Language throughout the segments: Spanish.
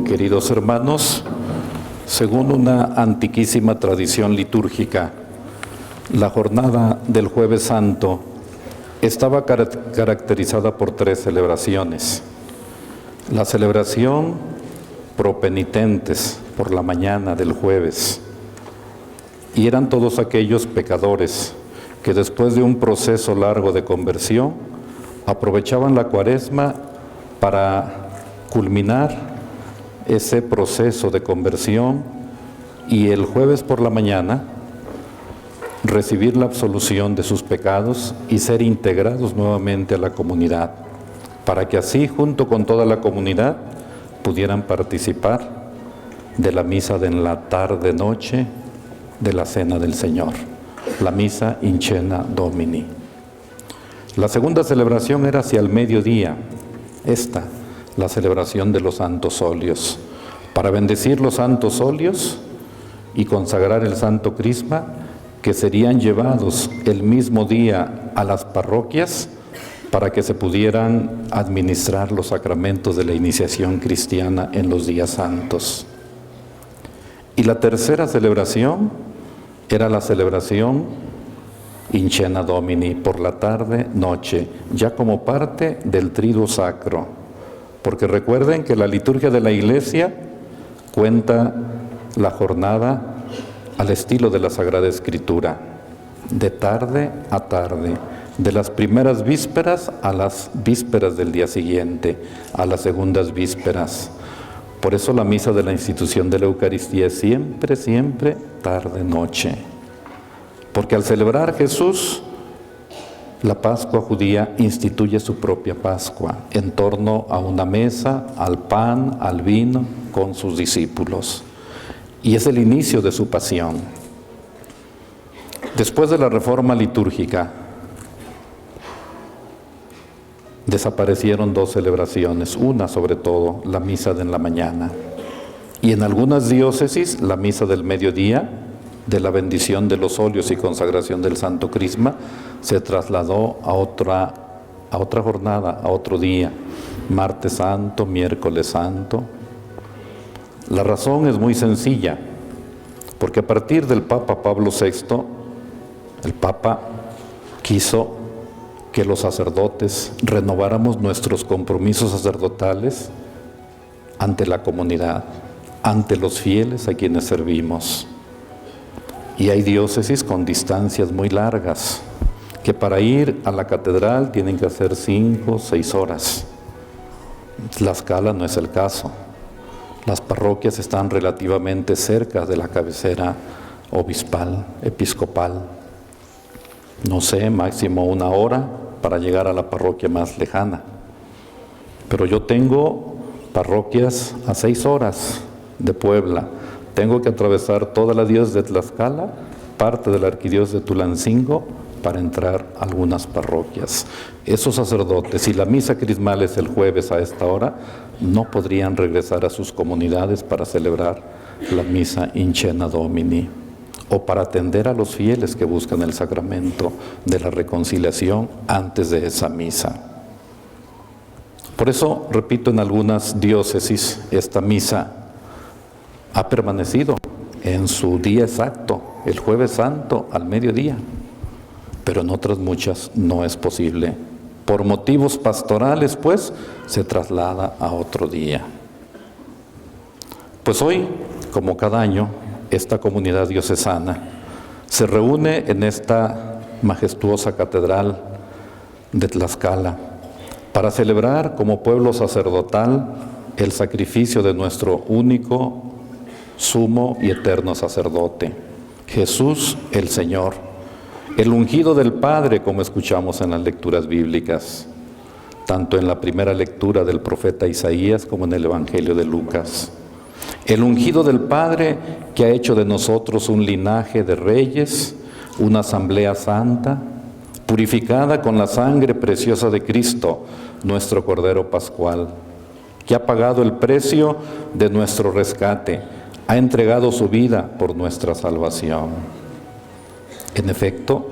Queridos hermanos, según una antiquísima tradición litúrgica, la jornada del Jueves Santo estaba caracterizada por tres celebraciones. La celebración propenitentes por la mañana del jueves, y eran todos aquellos pecadores que después de un proceso largo de conversión aprovechaban la Cuaresma para culminar ese proceso de conversión y el jueves por la mañana recibir la absolución de sus pecados y ser integrados nuevamente a la comunidad, para que así, junto con toda la comunidad, pudieran participar de la misa de la tarde-noche de la Cena del Señor, la misa in cena Domini. La segunda celebración era hacia el mediodía, la celebración de los santos óleos, para bendecir los santos óleos y consagrar el Santo Crisma, que serían llevados el mismo día a las parroquias para que se pudieran administrar los sacramentos de la iniciación cristiana en los días santos. Y la tercera celebración era la celebración in cena Domini, por la tarde-noche, ya como parte del Triduo Sacro. Porque recuerden que la liturgia de la Iglesia cuenta la jornada al estilo de la Sagrada Escritura, de tarde a tarde, de las primeras vísperas a las vísperas del día siguiente, a las segundas vísperas. Por eso la misa de la institución de la Eucaristía es siempre, siempre tarde-noche. Porque al celebrar Jesús, la Pascua judía instituye su propia Pascua en torno a una mesa, al pan, al vino, con sus discípulos. Y es el inicio de su pasión. Después de la reforma litúrgica, desaparecieron dos celebraciones, una sobre todo, la misa de la mañana, y en algunas diócesis la misa del mediodía, de la bendición de los óleos y consagración del Santo Crisma, se trasladó a otra jornada, a otro día, martes santo, miércoles santo. La razón es muy sencilla, porque a partir del Papa Pablo VI, el Papa quiso que los sacerdotes renováramos nuestros compromisos sacerdotales ante la comunidad, ante los fieles a quienes servimos. Y hay diócesis con distancias muy largas, que para ir a la catedral tienen que hacer 5 o 6 horas. Tlaxcala no es el caso. Las parroquias están relativamente cerca de la cabecera obispal, episcopal. No sé, máximo 1 hora para llegar a la parroquia más lejana. Pero yo tengo parroquias a 6 horas de Puebla. Tengo que atravesar toda la diócesis de Tlaxcala, parte de la arquidiócesis de Tulancingo, para entrar a algunas parroquias. Esos sacerdotes, si la misa crismal es el jueves a esta hora, no podrían regresar a sus comunidades para celebrar la misa in cena Domini, o para atender a los fieles que buscan el sacramento de la reconciliación antes de esa misa. Por eso, repito, en algunas diócesis esta misa ha permanecido en su día exacto, el Jueves Santo al mediodía, pero en otras muchas no es posible. Por motivos pastorales, pues, se traslada a otro día. Pues hoy, como cada año, esta comunidad diocesana se reúne en esta majestuosa catedral de Tlaxcala para celebrar como pueblo sacerdotal el sacrificio de nuestro único, sumo y eterno sacerdote, Jesús el Señor, el ungido del Padre, como escuchamos en las lecturas bíblicas, tanto en la primera lectura del profeta Isaías como en el Evangelio de Lucas. El ungido del Padre que ha hecho de nosotros un linaje de reyes, una asamblea santa, purificada con la sangre preciosa de Cristo, nuestro Cordero Pascual, que ha pagado el precio de nuestro rescate, ha entregado su vida por nuestra salvación. En efecto,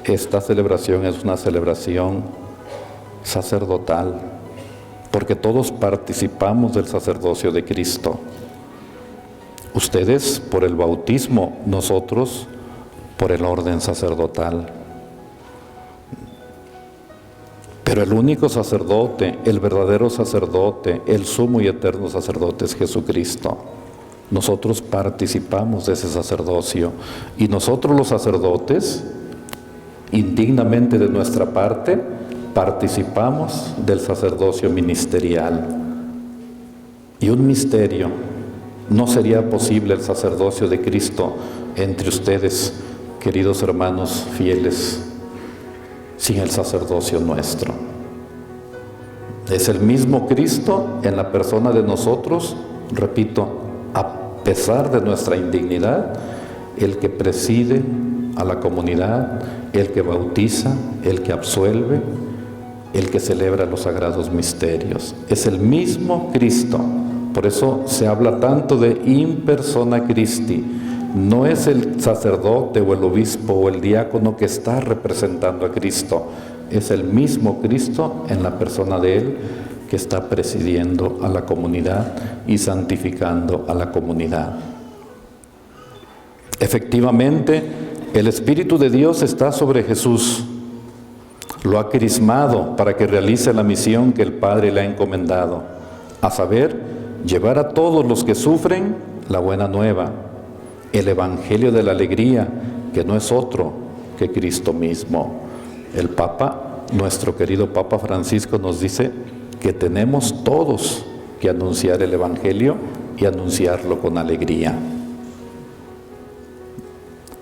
esta celebración es una celebración sacerdotal, porque todos participamos del sacerdocio de Cristo. Ustedes por el bautismo, nosotros por el orden sacerdotal. Pero el único sacerdote, el verdadero sacerdote, el sumo y eterno sacerdote es Jesucristo. Nosotros participamos de ese sacerdocio y nosotros los sacerdotes, indignamente de nuestra parte, participamos del sacerdocio ministerial. Y un misterio, no sería posible el sacerdocio de Cristo entre ustedes, queridos hermanos fieles, sin el sacerdocio nuestro. Es el mismo Cristo en la persona de nosotros, repito, a pesar de nuestra indignidad, el que preside a la comunidad, el que bautiza, el que absuelve, el que celebra los sagrados misterios. Es el mismo Cristo. Por eso se habla tanto de in persona Christi. No es el sacerdote o el obispo o el diácono que está representando a Cristo. Es el mismo Cristo en la persona de Él que está presidiendo a la comunidad y santificando a la comunidad. Efectivamente, el Espíritu de Dios está sobre Jesús. Lo ha crismado para que realice la misión que el Padre le ha encomendado, a saber, llevar a todos los que sufren la buena nueva, el Evangelio de la alegría, que no es otro que Cristo mismo. El Papa, nuestro querido Papa Francisco, nos dice que tenemos todos que anunciar el Evangelio y anunciarlo con alegría.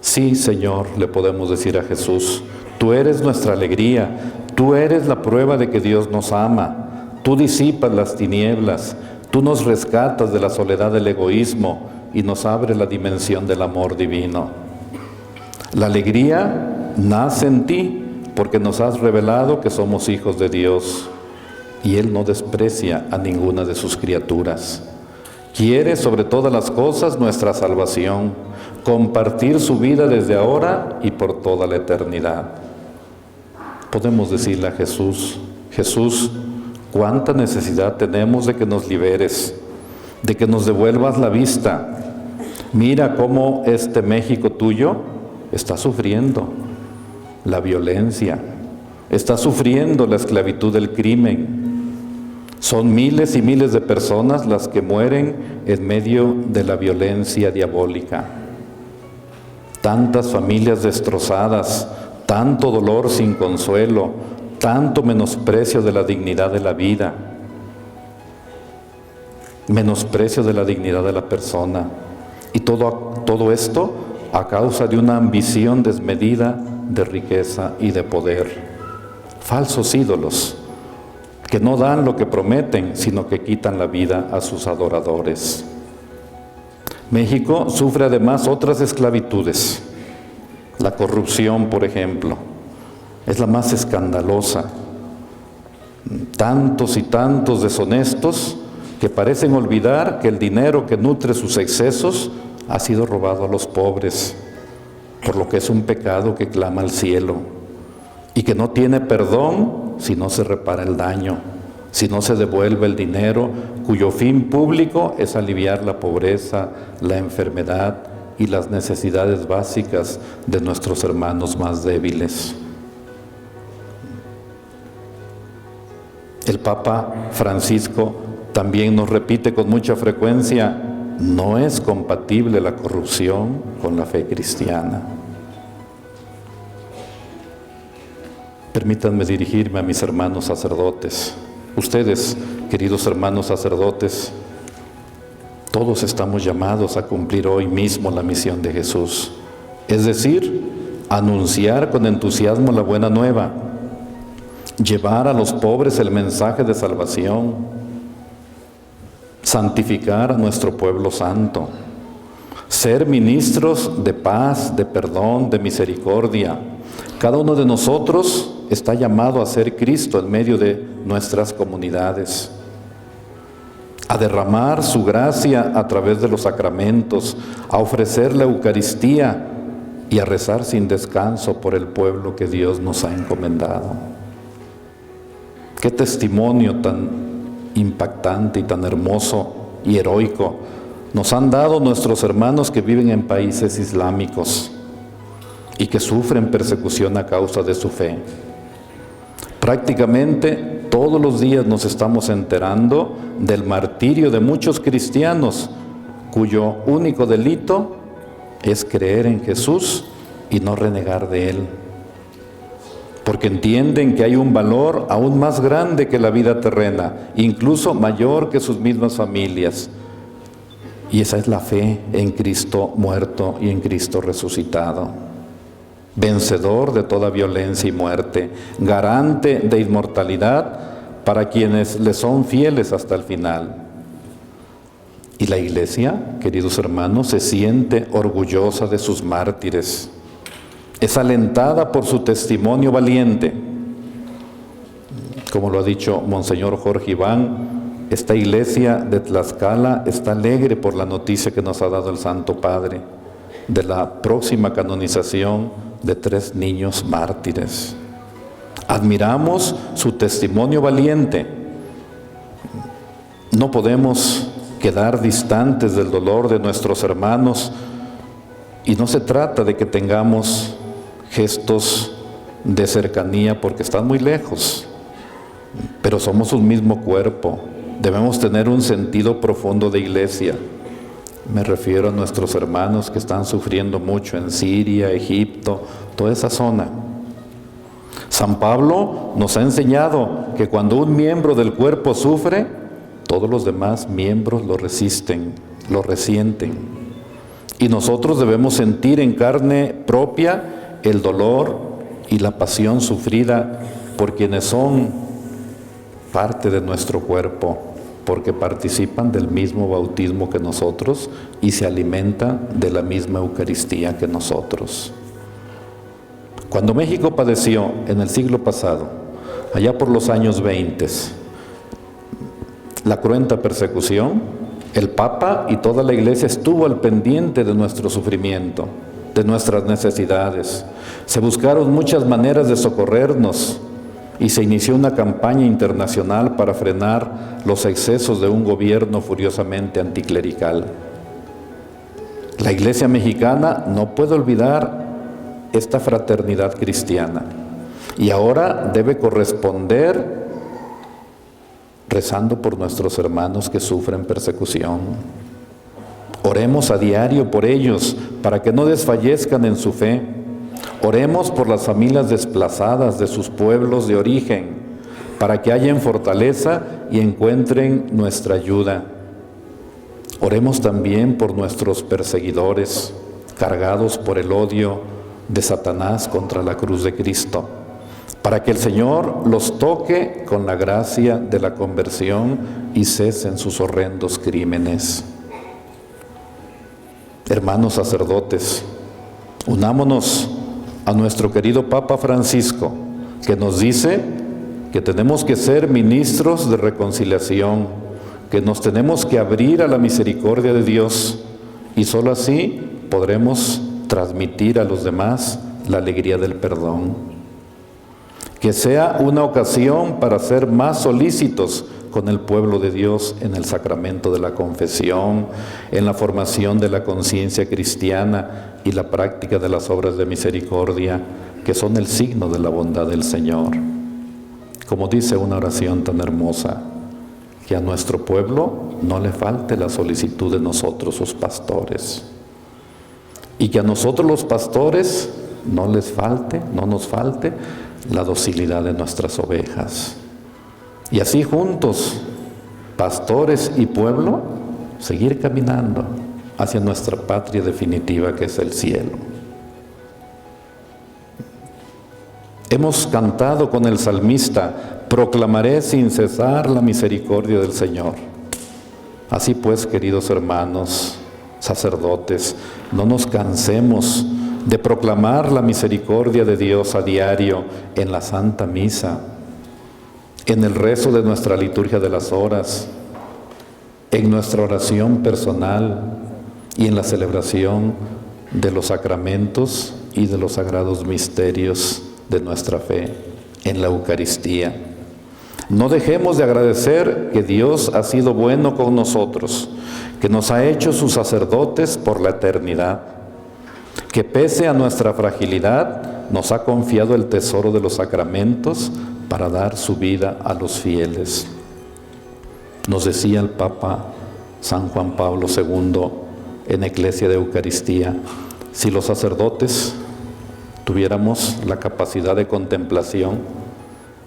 Sí, Señor, le podemos decir a Jesús, tú eres nuestra alegría, tú eres la prueba de que Dios nos ama, tú disipas las tinieblas, tú nos rescatas de la soledad del egoísmo y nos abres la dimensión del amor divino. La alegría nace en ti porque nos has revelado que somos hijos de Dios y Él no desprecia a ninguna de sus criaturas. Quiere sobre todas las cosas nuestra salvación, compartir su vida desde ahora y por toda la eternidad. Podemos decirle a Jesús, Jesús, cuánta necesidad tenemos de que nos liberes, de que nos devuelvas la vista. Mira cómo este México tuyo está sufriendo la violencia, está sufriendo la esclavitud del crimen. Son miles y miles de personas las que mueren en medio de la violencia diabólica. Tantas familias destrozadas, tanto dolor sin consuelo, tanto menosprecio de la dignidad de la vida, menosprecio de la dignidad de la persona. Y todo esto a causa de una ambición desmedida de riqueza y de poder. Falsos ídolos que no dan lo que prometen, sino que quitan la vida a sus adoradores. México sufre además otras esclavitudes. La corrupción, por ejemplo, es la más escandalosa. Tantos y tantos deshonestos que parecen olvidar que el dinero que nutre sus excesos ha sido robado a los pobres, por lo que es un pecado que clama al cielo y que no tiene perdón si no se repara el daño, si no se devuelve el dinero cuyo fin público es aliviar la pobreza, la enfermedad y las necesidades básicas de nuestros hermanos más débiles. El Papa Francisco también nos repite con mucha frecuencia, no es compatible la corrupción con la fe cristiana. Permítanme dirigirme a mis hermanos sacerdotes. Ustedes, queridos hermanos sacerdotes, todos estamos llamados a cumplir hoy mismo la misión de Jesús, es decir, anunciar con entusiasmo la buena nueva, llevar a los pobres el mensaje de salvación, santificar a nuestro pueblo santo, ser ministros de paz, de perdón, de misericordia. Cada uno de nosotros está llamado a ser Cristo en medio de nuestras comunidades, a derramar su gracia a través de los sacramentos, a ofrecer la Eucaristía y a rezar sin descanso por el pueblo que Dios nos ha encomendado. Qué testimonio tan impactante y tan hermoso y heroico nos han dado nuestros hermanos que viven en países islámicos y que sufren persecución a causa de su fe. Prácticamente todos los días nos estamos enterando del martirio de muchos cristianos cuyo único delito es creer en Jesús y no renegar de Él, porque entienden que hay un valor aún más grande que la vida terrena, incluso mayor que sus mismas familias. Y esa es la fe en Cristo muerto y en Cristo resucitado, vencedor de toda violencia y muerte, garante de inmortalidad para quienes le son fieles hasta el final. Y la Iglesia, queridos hermanos, se siente orgullosa de sus mártires, es alentada por su testimonio valiente. Como lo ha dicho Monseñor Jorge Iván, esta iglesia de Tlaxcala está alegre por la noticia que nos ha dado el Santo Padre de la próxima canonización de 3 niños mártires. Admiramos su testimonio valiente. No podemos quedar distantes del dolor de nuestros hermanos, y no se trata de que tengamos gestos de cercanía porque están muy lejos, pero somos un mismo cuerpo. Debemos tener un sentido profundo de iglesia. Me refiero a nuestros hermanos que están sufriendo mucho en Siria, Egipto, toda esa zona. San Pablo nos ha enseñado que cuando un miembro del cuerpo sufre, todos los demás miembros lo resisten, lo resienten. Y nosotros debemos sentir en carne propia el dolor y la pasión sufrida por quienes son parte de nuestro cuerpo, porque participan del mismo bautismo que nosotros y se alimentan de la misma Eucaristía que nosotros. Cuando México padeció en el siglo pasado, allá por los años 20, la cruenta persecución, el Papa y toda la Iglesia estuvo al pendiente de nuestro sufrimiento, de nuestras necesidades. Se buscaron muchas maneras de socorrernos y se inició una campaña internacional para frenar los excesos de un gobierno furiosamente anticlerical. La Iglesia mexicana no puede olvidar esta fraternidad cristiana y ahora debe corresponder rezando por nuestros hermanos que sufren persecución. Oremos a diario por ellos para que no desfallezcan en su fe. Oremos por las familias desplazadas de sus pueblos de origen, para que hallen fortaleza y encuentren nuestra ayuda. Oremos también por nuestros perseguidores, cargados por el odio de Satanás contra la cruz de Cristo, para que el Señor los toque con la gracia de la conversión y cesen sus horrendos crímenes. Hermanos sacerdotes, unámonos a nuestro querido Papa Francisco, que nos dice que tenemos que ser ministros de reconciliación, que nos tenemos que abrir a la misericordia de Dios y solo así podremos transmitir a los demás la alegría del perdón. Que sea una ocasión para ser más solícitos con el pueblo de Dios en el sacramento de la confesión, en la formación de la conciencia cristiana y la práctica de las obras de misericordia, que son el signo de la bondad del Señor. Como dice una oración tan hermosa, que a nuestro pueblo no le falte la solicitud de nosotros, sus pastores, y que a nosotros los pastores no nos falte la docilidad de nuestras ovejas. Y así juntos, pastores y pueblo, seguir caminando hacia nuestra patria definitiva que es el cielo. Hemos cantado con el salmista, proclamaré sin cesar la misericordia del Señor. Así pues, queridos hermanos, sacerdotes, no nos cansemos de proclamar la misericordia de Dios a diario en la Santa Misa, en el rezo de nuestra liturgia de las horas, en nuestra oración personal y en la celebración de los sacramentos y de los sagrados misterios de nuestra fe, en la Eucaristía. No dejemos de agradecer que Dios ha sido bueno con nosotros, que nos ha hecho sus sacerdotes por la eternidad, que pese a nuestra fragilidad nos ha confiado el tesoro de los sacramentos para dar su vida a los fieles. Nos decía el Papa San Juan Pablo II en Eclesia de Eucaristía, si los sacerdotes tuviéramos la capacidad de contemplación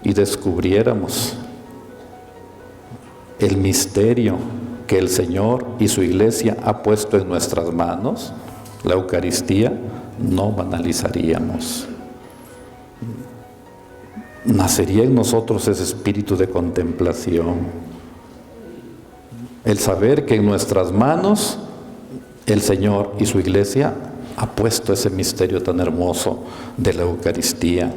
y descubriéramos el misterio que el Señor y su Iglesia ha puesto en nuestras manos, la Eucaristía, no banalizaríamos. Nacería en nosotros ese espíritu de contemplación. El saber que en nuestras manos el Señor y su Iglesia ha puesto ese misterio tan hermoso de la Eucaristía.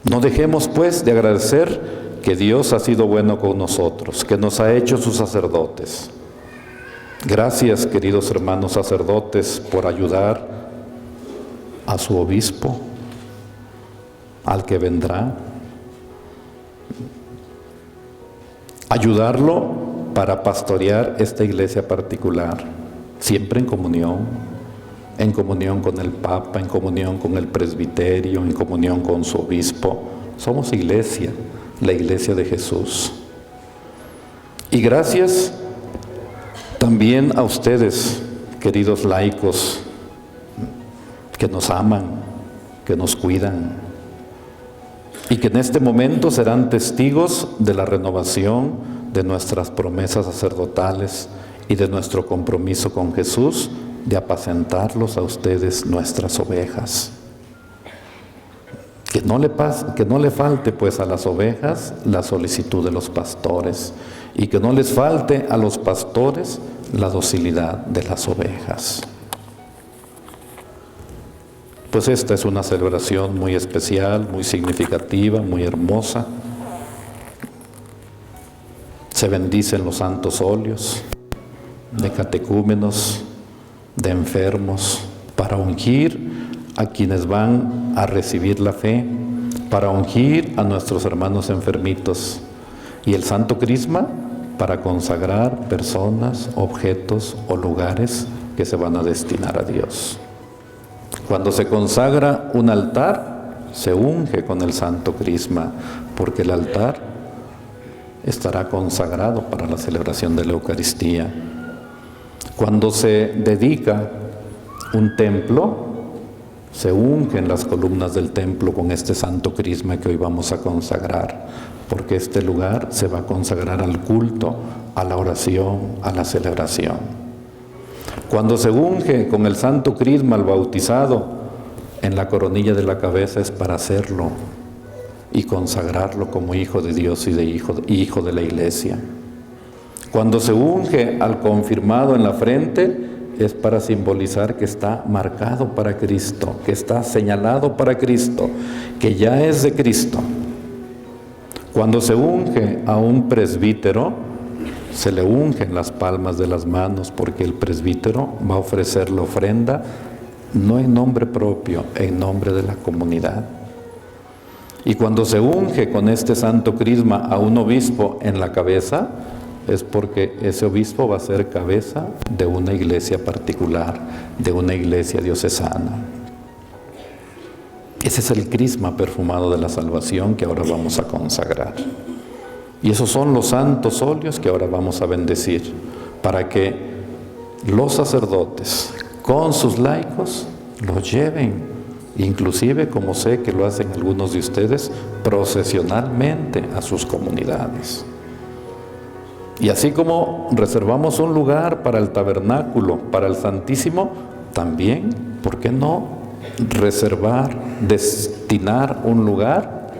No dejemos pues de agradecer que Dios ha sido bueno con nosotros, que nos ha hecho sus sacerdotes. Gracias, queridos hermanos sacerdotes, por ayudar a su obispo, al que vendrá. Ayudarlo para pastorear esta iglesia particular, siempre en comunión con el Papa, en comunión con el presbiterio, en comunión con su obispo. Somos iglesia, la iglesia de Jesús. Y gracias también a ustedes, queridos laicos, que nos aman, que nos cuidan, y que en este momento serán testigos de la renovación de nuestras promesas sacerdotales y de nuestro compromiso con Jesús de apacentarlos a ustedes, nuestras ovejas. Que no le falte pues a las ovejas la solicitud de los pastores, y que no les falte a los pastores la docilidad de las ovejas. Pues esta es una celebración muy especial, muy significativa, muy hermosa. Se bendicen los santos óleos de catecúmenos, de enfermos, para ungir a quienes van a recibir la fe, para ungir a nuestros hermanos enfermitos, y el Santo Crisma para consagrar personas, objetos o lugares que se van a destinar a Dios. Cuando se consagra un altar, se unge con el Santo Crisma, porque el altar estará consagrado para la celebración de la Eucaristía. Cuando se dedica un templo, se ungen las columnas del templo con este Santo Crisma que hoy vamos a consagrar, porque este lugar se va a consagrar al culto, a la oración, a la celebración. Cuando se unge con el Santo Crisma al bautizado en la coronilla de la cabeza, es para hacerlo y consagrarlo como hijo de Dios y hijo de la Iglesia. Cuando se unge al confirmado en la frente, es para simbolizar que está marcado para Cristo, que está señalado para Cristo, que ya es de Cristo. Cuando se unge a un presbítero, se le ungen las palmas de las manos, porque el presbítero va a ofrecer la ofrenda no en nombre propio, en nombre de la comunidad. Y cuando se unge con este Santo Crisma a un obispo en la cabeza, es porque ese obispo va a ser cabeza de una iglesia particular, de una iglesia diocesana. Ese es el crisma perfumado de la salvación que ahora vamos a consagrar. Y esos son los santos óleos que ahora vamos a bendecir, para que los sacerdotes con sus laicos los lleven, inclusive, como sé que lo hacen algunos de ustedes, procesionalmente a sus comunidades. Y así como reservamos un lugar para el tabernáculo, para el Santísimo, también, ¿por qué no reservar, destinar un lugar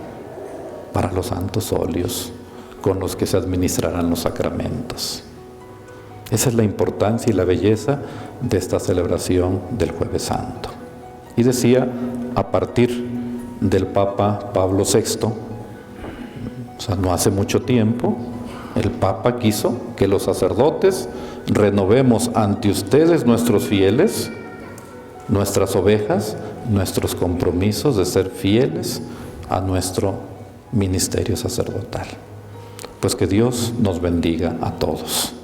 para los santos óleos con los que se administrarán los sacramentos? Esa es la importancia y la belleza de esta celebración del Jueves Santo. Y decía, a partir del Papa Pablo VI, o sea, no hace mucho tiempo, el Papa quiso que los sacerdotes renovemos ante ustedes, nuestros fieles, nuestras ovejas, nuestros compromisos de ser fieles a nuestro ministerio sacerdotal. Pues que Dios nos bendiga a todos.